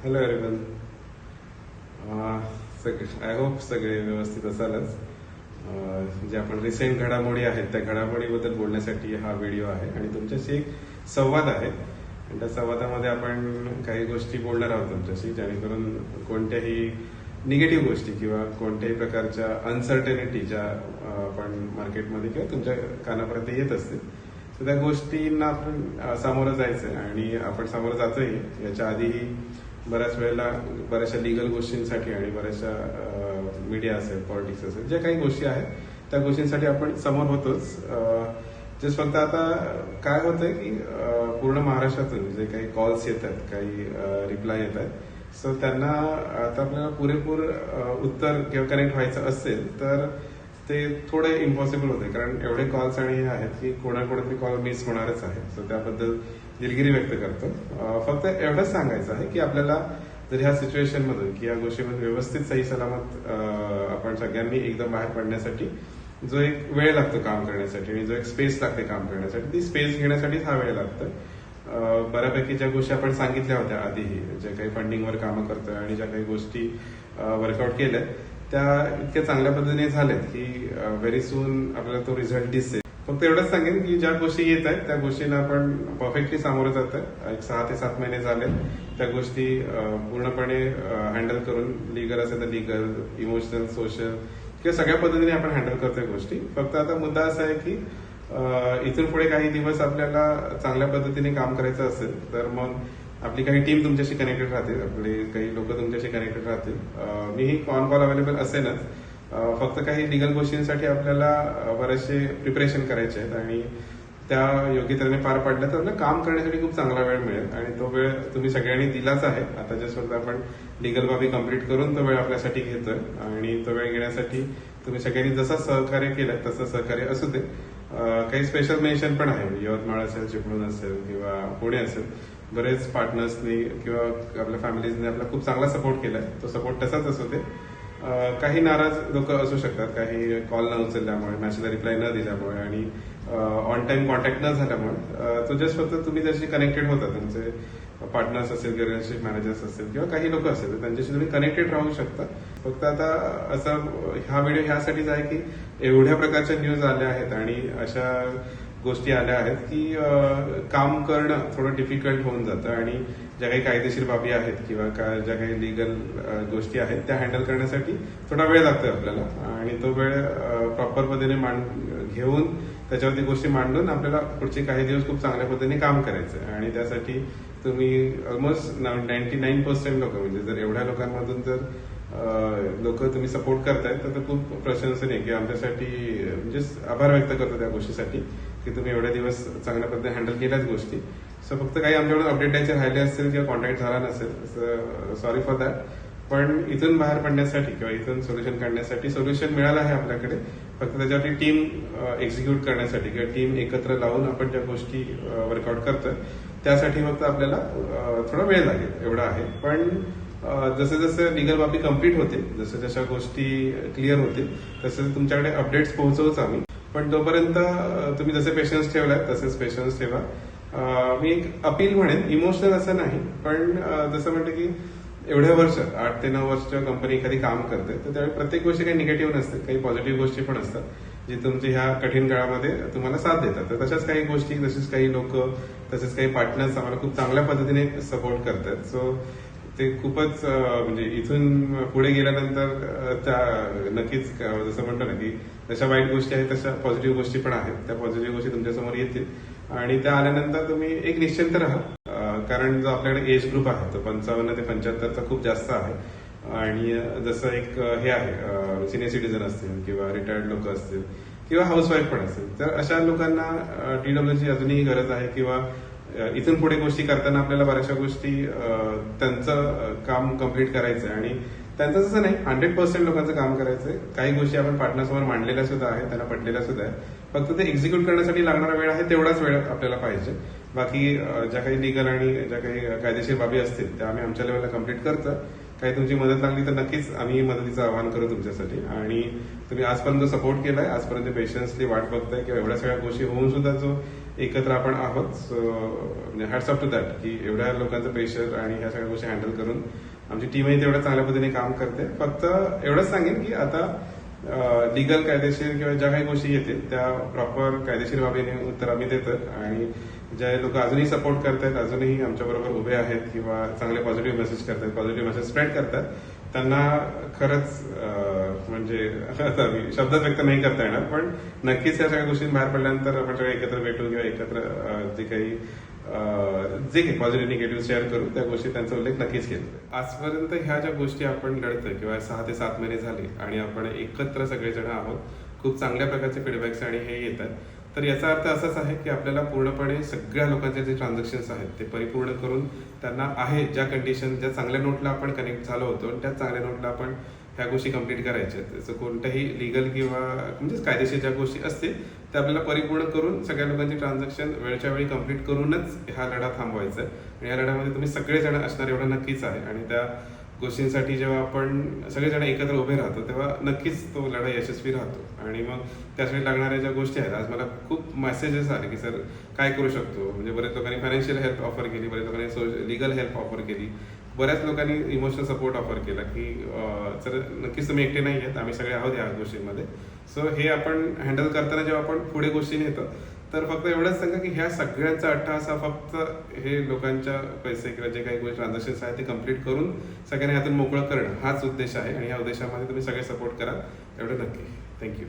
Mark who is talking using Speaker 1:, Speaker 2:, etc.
Speaker 1: Hello everyone. I hope सगळे व्यवस्थित असालच. जे आपण रिसेंट घडामोडी आहेत त्या घडामोडीबद्दल बोलण्यासाठी हा व्हिडिओ आहे आणि तुमच्याशी एक संवाद आहे. आणि त्या संवादामध्ये आपण काही गोष्टी बोलणार आहोत तुमच्याशी, जेणेकरून कोणत्याही निगेटिव्ह गोष्टी किंवा कोणत्याही प्रकारच्या अनसर्टेनिटी ज्या आपण मार्केटमध्ये किंवा तुमच्या कानापर्यंत येत असतील, तर त्या गोष्टींना आपण सामोरं जायचं आणि आपण सामोरं जातोय. याच्या आधीही बऱ्याच वेळेला बऱ्याचशा लिगल गोष्टींसाठी आणि बऱ्याचशा मीडिया असेल, पॉलिटिक्स असेल, ज्या काही गोष्टी आहेत त्या गोष्टींसाठी आपण समोर होतोच. जस्ट फक्त आता काय होतंय की पूर्ण महाराष्ट्रातून जे काही कॉल्स येत आहेत, काही रिप्लाय येत आहेत, सो त्यांना आता आपल्याला पुरेपूर उत्तर किंवा कनेक्ट व्हायचं असेल तर ते थोडे इम्पॉसिबल होते, कारण एवढे कॉल्स आणि हे आहेत की कोणाकोणतरी कॉल मिस होणारच आहे. सो त्याबद्दल दिलगिरी व्यक्त करतो. फक्त एवढंच सांगायचं आहे की आपल्याला जर ह्या सिच्युएशन मधून की या गोष्टीमध्ये व्यवस्थित सही सलामत आपण सगळ्यांनी एकदम बाहेर पडण्यासाठी जो एक वेळ लागतो काम करण्यासाठी आणि जो एक स्पेस लागते काम करण्यासाठी, ती स्पेस घेण्यासाठीच हा वेळ लागतोय. बऱ्यापैकी ज्या गोष्टी आपण सांगितल्या होत्या आधीही, ज्या काही फंडिंगवर कामं करतोय आणि ज्या काही गोष्टी वर्कआउट केल्या त्या इतक्या चांगल्या पद्धतीने झाल्यात की व्हेरी सून आपल्याला तो रिझल्ट दिसेल. फक्त एवढंच सांगेन की ज्या गोष्टी येत आहेत त्या गोष्टींना आपण परफेक्टली सामोरं जात आहे. एक 6 ते 7 महिने झाले त्या गोष्टी पूर्णपणे हँडल करून, लीगल असेल तर लीगल, इमोशनल, सोशल किंवा सगळ्या पद्धतीने आपण हँडल करतोय गोष्टी. फक्त आता मुद्दा असा आहे की इथून पुढे काही दिवस आपल्याला चांगल्या पद्धतीने काम करायचं असेल तर मग आपली काही टीम तुमच्याशी कनेक्टेड राहतील, आपले काही लोक तुमच्याशी कनेक्टेड राहतील. मीही ऑन कॉल अवेलेबल असेलच. फक्त काही लिगल गोष्टींसाठी आपल्याला बरेचसे प्रिपरेशन करायचे आहेत आणि त्या योग्य तऱ्हेने पार पडल्या तर आपल्याला काम करण्यासाठी खूप चांगला वेळ मिळेल आणि तो वेळ तुम्ही सगळ्यांनी दिलाच आहे. आता जस्ट फक्त आपण लिगल बाबी कंप्लीट करून तो वेळ आपल्यासाठी घेतोय आणि तो वेळ घेण्यासाठी तुम्ही सगळ्यांनी जसं सहकार्य केलं तसं सहकार्य असू दे. काही स्पेशल मेन्शन पण आहे. यवतमाळ असेल, चिपळूण असेल किंवा पुणे असेल, बरेच पार्टनर्सनी किंवा आपल्या फॅमिलीजने आपला खूप चांगला सपोर्ट केलाय. तो सपोर्ट तसाच असू दे. काही नाराज लोक असू शकतात, काही कॉल न उचलल्यामुळे, मेसेजला रिप्लाय न दिल्यामुळे आणि ऑन टाइम कॉन्टॅक्ट न झाल्यामुळे. तो जस्ट फक्त तुम्ही जशी कनेक्टेड होता, तुमचे पार्टनर्स असेल, रिलेशनशिप मॅनेजर्स असेल किंवा काही लोक असेल तर त्यांच्याशी तुम्ही कनेक्टेड राहू शकता. फक्त आता असं हा व्हिडिओ ह्यासाठीच आहे की एवढ्या प्रकारच्या न्यूज आल्या आहेत आणि अशा गोष्टी आल्या आहेत की काम करणं थोडं डिफिकल्ट होऊन जातं आणि ज्या काही कायदेशीर बाबी आहेत किंवा ज्या काही लिगल गोष्टी आहेत त्या हँडल करण्यासाठी थोडा वेळ लागतोय आपल्याला आणि तो वेळ प्रॉपर पद्धतीने घेऊन त्याच्यावरती गोष्टी मांडून आपल्याला पुढचे काही दिवस खूप चांगल्या पद्धतीने काम करायचं आहे. आणि त्यासाठी तुम्ही ऑलमोस्ट 99% लोक, म्हणजे जर एवढ्या लोकांमधून जर लोक तुम्ही सपोर्ट करताय तर खूप प्रशंसनीय की आमच्यासाठी म्हणजे आभार व्यक्त करतो त्या गोष्टीसाठी की तुम्ही एवढे दिवस चांगल्या पद्धतीने हँडल केल्याच गोष्टी. सो फक्त काही आमच्याकडून अपडेट द्यायचे राहिले असतील किंवा कॉन्टॅक्ट झाला नसेल, सॉरी फॉर दॅट. पण इथून बाहेर पडण्यासाठी किंवा इथून सोल्युशन काढण्यासाठी सोल्युशन मिळालं आहे आपल्याकडे. फक्त त्याच्यावरती टीम एक्झिक्यूट करण्यासाठी किंवा टीम एकत्र लावून आपण ज्या गोष्टी वर्कआउट करतोय त्यासाठी फक्त आपल्याला थोडा वेळ लागेल, एवढा आहे. पण जसं जसं लिगल बाबी कम्प्लीट होते, जसं जशा गोष्टी क्लिअर होतील तसं तुमच्याकडे अपडेट्स पोहोचवूच आम्ही. पण तोपर्यंत तुम्ही जसे पेशन्स ठेवलाय तसेच पेशन्स ठेवा. मी एक अपील म्हणेन, इमोशनल असं नाही, पण जसं म्हणतं की एवढ्या वर्ष 8 ते 9 वर्ष कंपनी एखादी काम करते तर त्यावेळी प्रत्येक गोष्टी काही निगेटिव्ह नसते, काही पॉझिटिव्ह गोष्टी पण असतात जी तुमची ह्या कठीण काळामध्ये तुम्हाला साथ देतात. तर तशाच काही गोष्टी, तसेच काही लोक, तसेच काही पार्टनर्स आम्हाला खूप चांगल्या पद्धतीने सपोर्ट करतात. सो ते खूपच म्हणजे इथून पुढे गेल्यानंतर त्या नक्कीच जसं म्हणतो ना की जशा वाईट गोष्टी आहेत तशा पॉझिटिव्ह गोष्टी पण आहेत. त्या पॉझिटिव्ह गोष्टी तुमच्यासमोर येतील आणि त्या आल्यानंतर तुम्ही एक निश्चिंत राहा. कारण जो आपल्याकडे एज ग्रुप आहे तो 55 ते 75चा खूप जास्त आहे आणि जसं एक हे आहे, सिनियर सिटीजन असतील किंवा रिटायर्ड लोक असतील किंवा हाऊसवाईफ पण असतील, तर अशा लोकांना TWची अजूनही गरज आहे किंवा इथून पुढे गोष्टी करताना आपल्याला बऱ्याचशा गोष्टी त्यांचं काम कम्प्लीट करायचंय आणि त्यांचं जसं नाही 100% लोकांचं काम करायचंय. काही गोष्टी आपण पार्टनरसमोर मांडलेल्या सुद्धा आहेत, त्यांना पटलेल्या सुद्धा आहे. फक्त ते एक्झिक्यूट करण्यासाठी लागणारा वेळ आहे तेवढाच वेळ आपल्याला पाहिजे. बाकी ज्या काही लिगल आणि ज्या काही कायदेशीर बाबी असतील त्या आम्ही आमच्या लेवलला कम्प्लीट करतो. काही तुमची मदत लागली तर नक्कीच आम्ही मदतीचं आवाहन करू तुमच्यासाठी. आणि तुम्ही आजपर्यंत सपोर्ट केलाय, आजपर्यंत पेशन्सली वाट बघताय किंवा एवढ्या सगळ्या गोष्टी होऊन सुद्धा जो एकत्र आपण आहोत. सो म्हणजे हॅट्स ऑफ टू दॅट की एवढ्या लोकांचं प्रेशर आणि ह्या सगळ्या गोष्टी हँडल करून आमची टीमही तेवढ्या चांगल्या पद्धतीने काम करते. फक्त एवढंच सांगेन की आता लिगल कायदेशीर किंवा ज्या काही गोष्टी येतील त्या प्रॉपर कायदेशीर बाबीने उत्तर आम्ही देतो आणि जे लोक अजूनही सपोर्ट करतात, अजूनही आमच्याबरोबर उभे आहेत किंवा चांगले पॉझिटिव्ह मेसेज करतात, पॉझिटिव्ह मेसेज स्प्रेड करतात, त्यांना खरंच म्हणजे शब्दात व्यक्त नाही करता येणार. पण नक्कीच या सगळ्या गोष्टी बाहेर पडल्यानंतर आपण सगळे एकत्र भेटू किंवा एकत्र जे काही पॉझिटिव्ह निगेटिव्ह शेअर करू त्या गोष्टी त्यांचा उल्लेख नक्कीच केला. आजपर्यंत ह्या ज्या गोष्टी आपण लढतोय किंवा 6 ते 7 महिने झाले आणि आपण एकत्र सगळेजण आहोत, खूप चांगल्या प्रकारचे फीडबॅक्स आणि हे येतात. तर याचा अर्थ असाच आहे की आपल्याला पूर्णपणे सगळ्या लोकांचे जे ट्रान्झॅक्शन्स आहेत ते परिपूर्ण करून त्यांना आहे ज्या कंडिशन, ज्या चांगल्या नोटला आपण कनेक्ट झालो होतो आणि त्या चांगल्या नोटला आपण ह्या गोष्टी कंप्लीट करायच्या. त्याचं कोणत्याही लिगल किंवा म्हणजे कायदेशीर ज्या गोष्टी असतील त्या आपल्याला परिपूर्ण करून सगळ्या लोकांची ट्रान्झॅक्शन वेळच्या वेळी कंप्लीट करूनच हा लढा थांबवायचा आहे. आणि या लढ्यामध्ये तुम्ही सगळेजण असणार एवढं नक्कीच आहे. आणि त्या गोष्टींसाठी जेव्हा आपण सगळेजण एकत्र उभे राहतो तेव्हा नक्कीच तो लढा यशस्वी राहतो. आणि मग त्यासाठी लागणाऱ्या ज्या गोष्टी आहेत, आज मला खूप मेसेजेस आले की सर काय करू शकतो. म्हणजे बरेच लोकांनी फायनान्शियल हेल्प ऑफर केली, बरेच लोकांनी लिगल हेल्प ऑफर केली, बऱ्याच लोकांनी इमोशनल सपोर्ट ऑफर केला की सर नक्कीच तुम्ही एकटे नाही आहेत, आम्ही सगळे आहोत या गोष्टींमध्ये. सो हे आपण हँडल करताना जेव्हा आपण पुढे गोष्टी नेतो तर फक्त एवढंच सांगा की ह्या सगळ्यांचा अट्टाहासा फक्त हे लोकांच्या पैसे किंवा जे काही गोष्टी ट्रान्झॅक्शन्स आहेत ते कम्प्लीट करून सगळ्यांनी हातून मोकळं करणं हाच उद्देश आहे. आणि या उद्देशामध्ये तुम्ही सगळे सपोर्ट करा एवढं नक्की. थँक्यू.